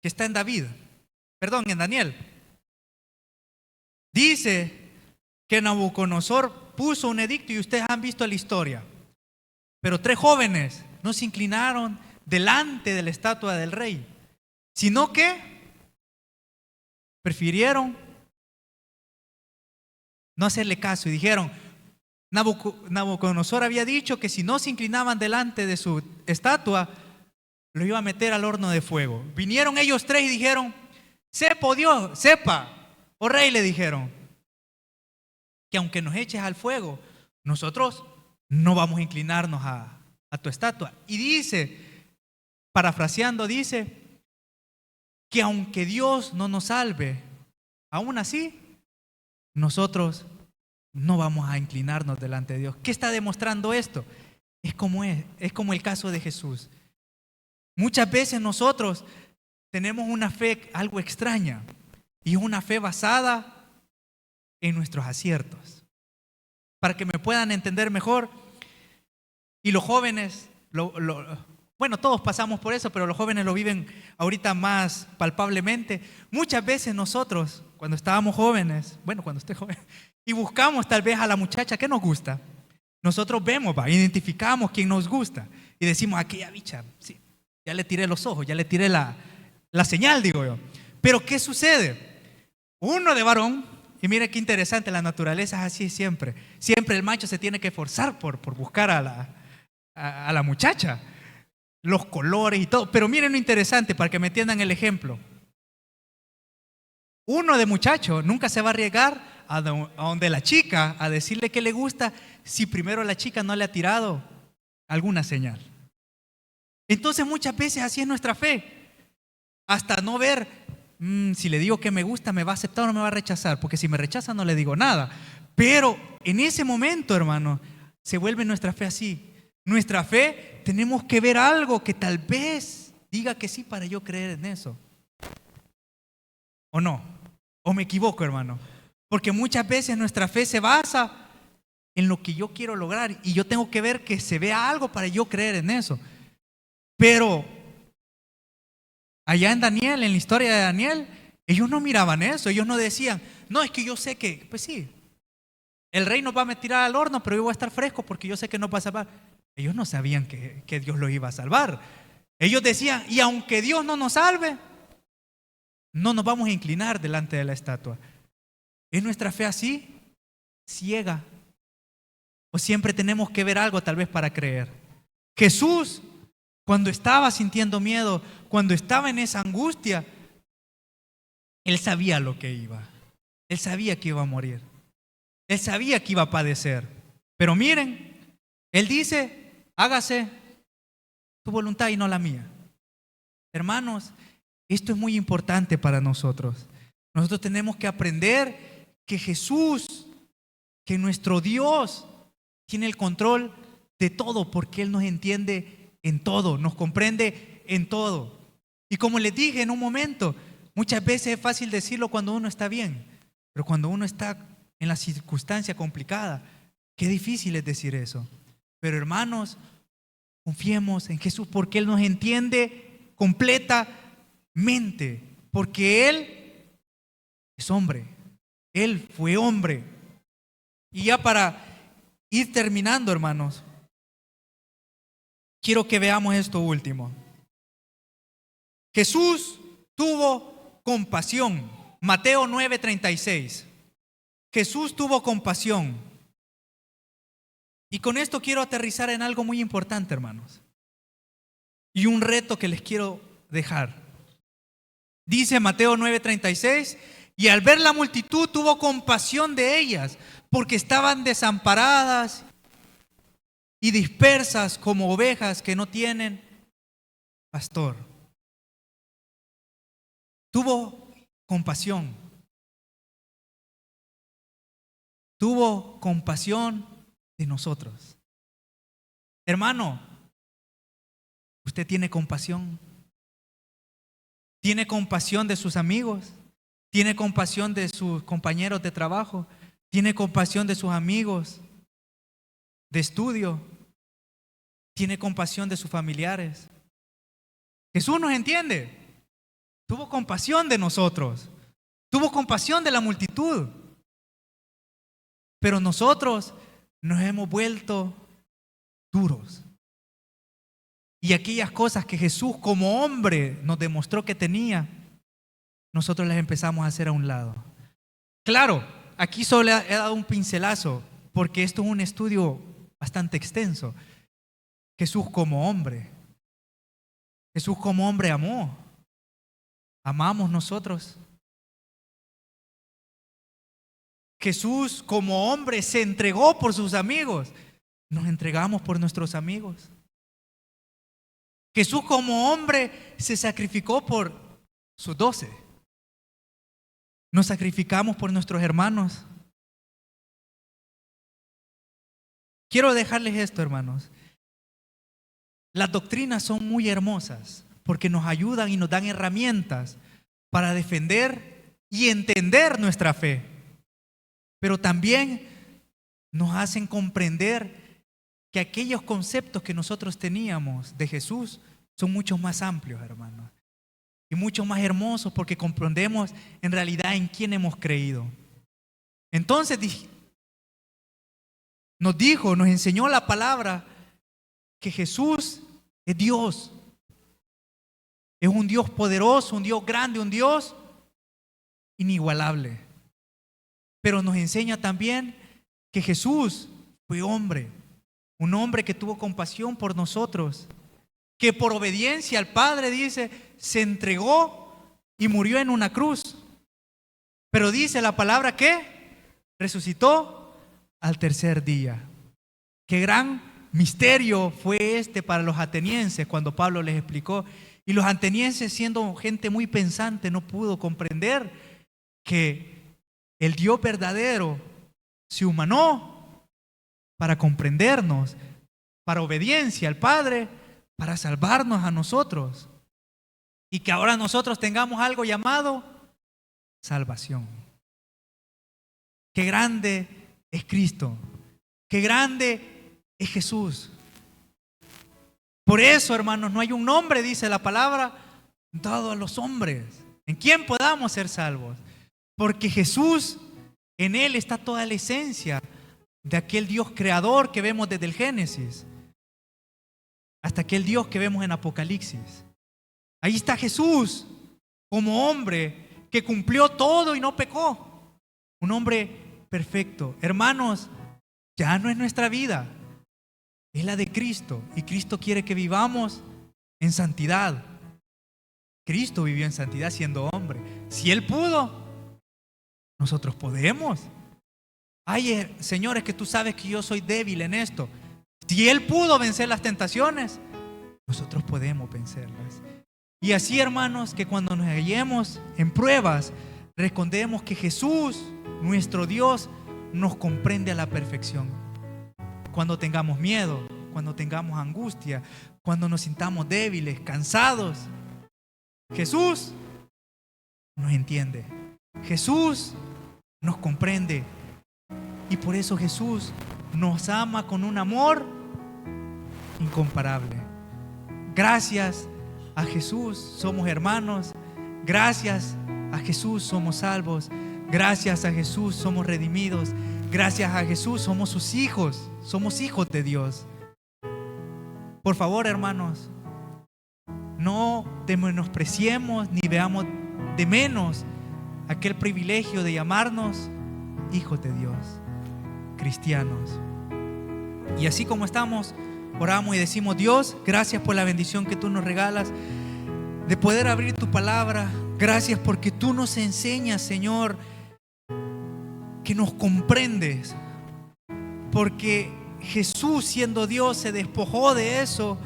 que está en en Daniel? Dice que Nabucodonosor puso un edicto y ustedes han visto la historia. Pero 3 jóvenes no se inclinaron delante de la estatua del rey, sino que prefirieron no hacerle caso y dijeron, Nabucodonosor había dicho que si no se inclinaban delante de su estatua, lo iba a meter al horno de fuego. Vinieron ellos 3 y dijeron, sepa, oh rey, le dijeron, que aunque nos eches al fuego, nosotros no vamos a inclinarnos a tu estatua. Y dice, parafraseando, dice que aunque Dios no nos salve, aún así, nosotros no vamos a inclinarnos delante de Dios. ¿Qué está demostrando esto? Es como el caso de Jesús. Muchas veces nosotros tenemos una fe algo extraña y es una fe basada en nuestros aciertos. Para que me puedan entender mejor, y los jóvenes, bueno, todos pasamos por eso, pero los jóvenes lo viven ahorita más palpablemente. Muchas veces nosotros, cuando estábamos jóvenes, cuando esté joven, y buscamos tal vez a la muchacha que nos gusta, nosotros vemos, identificamos quién nos gusta y decimos, aquella bicha, sí, ya le tiré los ojos, ya le tiré la señal, digo yo. Pero ¿qué sucede? Uno de varón, y mire qué interesante, la naturaleza es así siempre. Siempre el macho se tiene que esforzar por buscar a la muchacha, los colores y todo. Pero miren lo interesante para que me entiendan el ejemplo. Uno de muchacho nunca se va a arriesgar a donde la chica a decirle que le gusta si primero la chica no le ha tirado alguna señal. Entonces muchas veces así es nuestra fe. Hasta no ver si le digo que me gusta, me va a aceptar o no me va a rechazar, porque si me rechaza no le digo nada. Pero en ese momento, hermano, se vuelve nuestra fe así. Nuestra fe, tenemos que ver algo que tal vez diga que sí para yo creer en eso. ¿O no? ¿O me equivoco, hermano? Porque muchas veces nuestra fe se basa en lo que yo quiero lograr y yo tengo que ver que se vea algo para yo creer en eso. Pero allá en Daniel, en la historia de Daniel, ellos no miraban eso, ellos no decían, no, es que yo sé que, pues sí, el rey nos va a tirar al horno, pero yo voy a estar fresco porque yo sé que nos va a salvar. Ellos no sabían que Dios los iba a salvar. Ellos decían, y aunque Dios no nos salve, no nos vamos a inclinar delante de la estatua. ¿Es nuestra fe así? Ciega. ¿O siempre tenemos que ver algo tal vez para creer? Jesús, cuando estaba sintiendo miedo, cuando estaba en esa angustia, Él sabía lo que iba. Él sabía que iba a morir. Él sabía que iba a padecer. Pero miren, Él dice, hágase tu voluntad y no la mía. Hermanos, esto es muy importante para nosotros. Nosotros tenemos que aprender que Jesús, que nuestro Dios, tiene el control de todo porque Él nos entiende en todo, nos comprende en todo. Y como les dije en un momento, muchas veces es fácil decirlo cuando uno está bien, pero cuando uno está en la circunstancia complicada, qué difícil es decir eso. Pero hermanos, confiemos en Jesús porque Él nos entiende completamente, porque Él es hombre, Él fue hombre. Y ya para ir terminando, hermanos, quiero que veamos esto último. Jesús tuvo compasión. Mateo 9:36. Jesús tuvo compasión. Y con esto quiero aterrizar en algo muy importante, hermanos. y un reto que les quiero dejar. Dice Mateo 9:36, y al ver la multitud tuvo compasión de ellas, porque estaban desamparadas y dispersas como ovejas que no tienen pastor. Tuvo compasión. Tuvo compasión de nosotros. Hermano, ¿usted tiene compasión? ¿Tiene compasión de sus amigos? ¿Tiene compasión de sus compañeros de trabajo? ¿Tiene compasión de sus amigos de estudio? ¿Tiene compasión de sus familiares? Jesús nos entiende. Tuvo compasión de nosotros. Tuvo compasión de la multitud. Pero nosotros nos hemos vuelto duros. Y aquellas cosas que Jesús como hombre nos demostró que tenía, nosotros las empezamos a hacer a un lado. Claro, aquí solo he dado un pincelazo, porque esto es un estudio bastante extenso. Jesús como hombre amó. Amamos nosotros. Jesús como hombre se entregó por sus amigos. Nos entregamos por nuestros amigos. Jesús como hombre se sacrificó por sus 12. Nos sacrificamos por nuestros hermanos. Quiero dejarles esto, hermanos. Las doctrinas son muy hermosas porque nos ayudan y nos dan herramientas para defender y entender nuestra fe. Pero también nos hacen comprender que aquellos conceptos que nosotros teníamos de Jesús son mucho más amplios, hermanos, y mucho más hermosos porque comprendemos en realidad en quién hemos creído. Entonces nos enseñó la palabra que Jesús es Dios. Es un Dios poderoso, un Dios grande, un Dios inigualable. Pero nos enseña también que Jesús fue hombre. Un hombre que tuvo compasión por nosotros, que por obediencia al Padre, dice, se entregó y murió en una cruz. Pero dice la palabra que resucitó al tercer día. Qué gran misterio fue este para los atenienses cuando Pablo les explicó. Y los atenienses, siendo gente muy pensante, no pudo comprender que el Dios verdadero se humanó para comprendernos, para obediencia al Padre, para salvarnos a nosotros. Y que ahora nosotros tengamos algo llamado salvación. Qué grande es Cristo. Qué grande es Jesús. Por eso, hermanos, no hay un nombre, dice la palabra, dado a los hombres, en quien podamos ser salvos. Porque Jesús, en Él está toda la esencia de aquel Dios creador que vemos desde el Génesis hasta aquel Dios que vemos en Apocalipsis. Ahí está Jesús como hombre que cumplió todo y no pecó. Un hombre perfecto. Hermanos, ya no es nuestra vida, es la de Cristo. Y Cristo quiere que vivamos en santidad. Cristo vivió en santidad siendo hombre. Si Él pudo, nosotros podemos. Ay, Señor, es que tú sabes que yo soy débil en esto. Si Él pudo vencer las tentaciones, nosotros podemos vencerlas. Y así, hermanos, que cuando nos hallemos en pruebas, recordemos que Jesús, nuestro Dios, nos comprende a la perfección. Cuando tengamos miedo, cuando tengamos angustia, cuando nos sintamos débiles, cansados, Jesús nos entiende. Jesús nos comprende. Y por eso Jesús nos ama con un amor incomparable. Gracias a Jesús somos hermanos. Gracias a Jesús somos salvos. Gracias a Jesús somos redimidos. Gracias a Jesús somos sus hijos. Somos hijos de Dios. Por favor, hermanos, no menospreciemos ni veamos de menos aquel privilegio de llamarnos hijos de Dios, cristianos. Y así como estamos oramos y decimos: Dios, gracias por la bendición que tú nos regalas de poder abrir tu palabra. Gracias porque tú nos enseñas, Señor, que nos comprendes. Porque Jesús, siendo Dios, se despojó de eso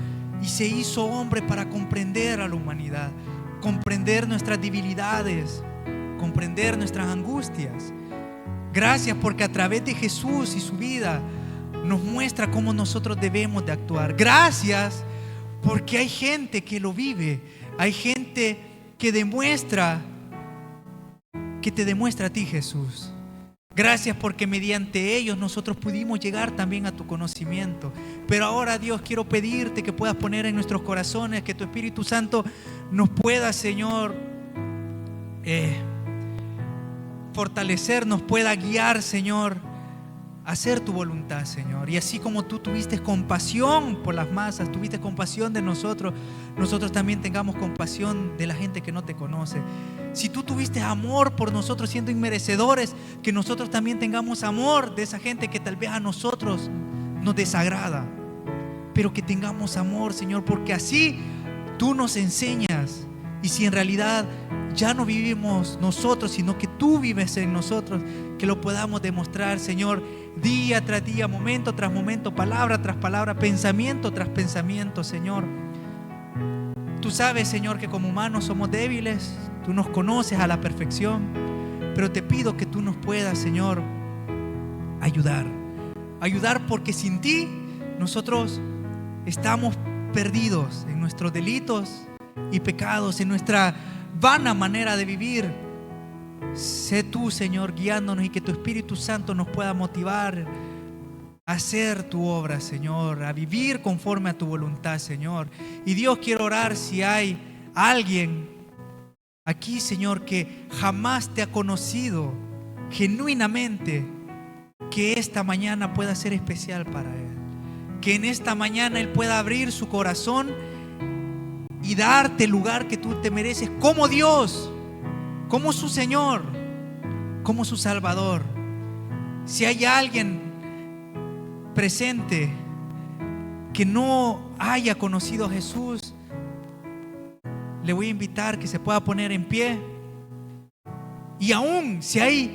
y se hizo hombre para comprender a la humanidad, comprender nuestras debilidades, comprender nuestras angustias. Gracias porque a través de Jesús y su vida nos muestra cómo nosotros debemos de actuar. Gracias porque hay gente que lo vive, hay gente que te demuestra a ti, Jesús. Gracias porque mediante ellos nosotros pudimos llegar también a tu conocimiento. Pero ahora, Dios, quiero pedirte que puedas poner en nuestros corazones, que tu Espíritu Santo nos pueda, Señor, fortalecer, nos pueda guiar, Señor, a hacer tu voluntad, Señor. Y así como tú tuviste compasión por las masas, tuviste compasión de nosotros, nosotros también tengamos compasión de la gente que no te conoce. Si tú tuviste amor por nosotros siendo inmerecedores, que nosotros también tengamos amor de esa gente que tal vez a nosotros nos desagrada, pero que tengamos amor, Señor, porque así tú nos enseñas. Y si en realidad ya no vivimos nosotros, sino que tú vives en nosotros, que lo podamos demostrar, Señor, día tras día, momento tras momento, palabra tras palabra, pensamiento tras pensamiento, Señor. Tú sabes, Señor, que como humanos somos débiles, tú nos conoces a la perfección, pero te pido que tú nos puedas, Señor, ayudar porque sin ti nosotros estamos perdidos en nuestros delitos y pecados, en nuestra vana manera de vivir. Sé tú, Señor, guiándonos, y que tu Espíritu Santo nos pueda motivar a hacer tu obra, Señor, a vivir conforme a tu voluntad, Señor. Y Dios, quiero orar si hay alguien aquí, Señor, que jamás te ha conocido genuinamente, que esta mañana pueda ser especial para él, que en esta mañana él pueda abrir su corazón y darte el lugar que tú te mereces como Dios, como su Señor, como su Salvador. Si hay alguien presente que no haya conocido a Jesús, le voy a invitar que se pueda poner en pie. Y aún si hay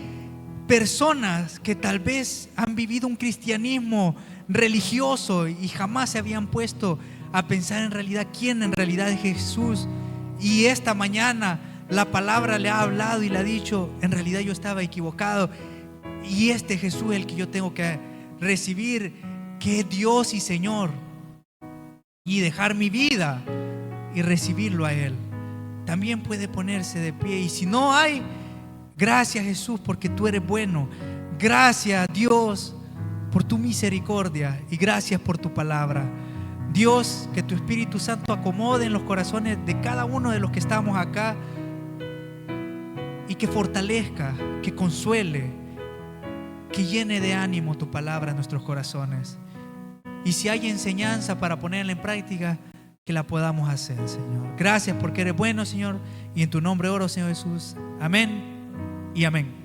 personas que tal vez han vivido un cristianismo religioso y jamás se habían puesto a pensar en realidad quién en realidad es Jesús, y esta mañana la palabra le ha hablado y le ha dicho: en realidad yo estaba equivocado, y este Jesús es el que yo tengo que recibir, que es Dios y Señor, y dejar mi vida y recibirlo a Él. También puede ponerse de pie. Y si no hay, gracias, Jesús, porque tú eres bueno. Gracias, Dios, por tu misericordia, y gracias por tu palabra. Dios, que tu Espíritu Santo acomode en los corazones de cada uno de los que estamos acá, y que fortalezca, que consuele, que llene de ánimo tu palabra en nuestros corazones. Y si hay enseñanza para ponerla en práctica, que la podamos hacer, Señor. Gracias porque eres bueno, Señor, y en tu nombre oro, Señor Jesús. Amén y amén.